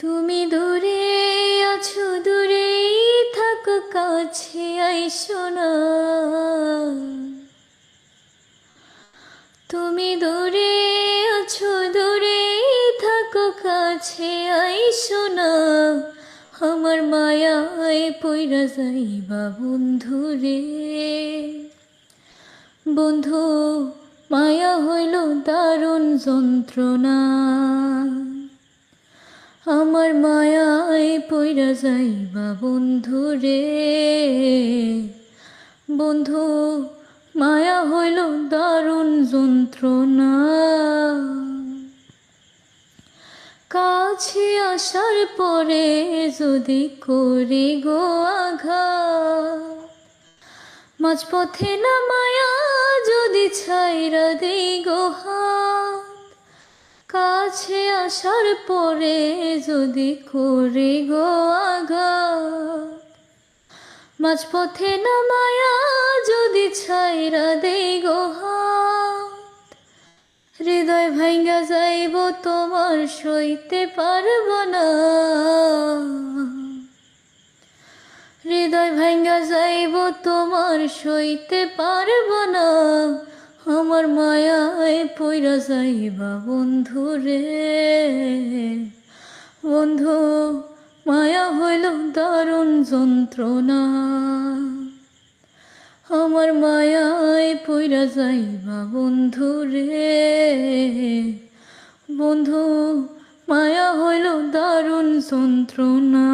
তুমি দূরে আছো, দূরেই থাকো, কাছে আইসো না। তুমি দূরে আছো, দূরেই থাকো, কাছে আইসো না। আমার মায়ায় পইরা যাইবা বন্ধু রে। বন্ধু, মায়া হইল দারুণ যন্ত্রণা। আমার মায়ায় পইরা যাইবা বন্ধু রে। বন্ধু, মায়া হইল দারুণ যন্ত্রণা। কাছে আসার পরে যদি করি গো আঘাত, মাঝপথে নামায়া যদি ছাইরা দেই গো হাত। কাছে আসার পরে যদি করি গো আঘাত, মাঝপথে নামায়া যদি ছাইরা দেই গো হাত। হৃদয় ভাঙ্গা যাইব, তোমার সইতে পারব না। হৃদয় ভাঙ্গা যাইব, তোমার সইতে পারব না। আমার মায়ায় পইরা যাইবা বন্ধু রে। বন্ধু, মায়া হইল দারুণ যন্ত্রণা। আমার মায়ায় পইরা যাইবা বন্ধু রে। বন্ধু, মায়া হইল দারুণ যন্ত্রণা।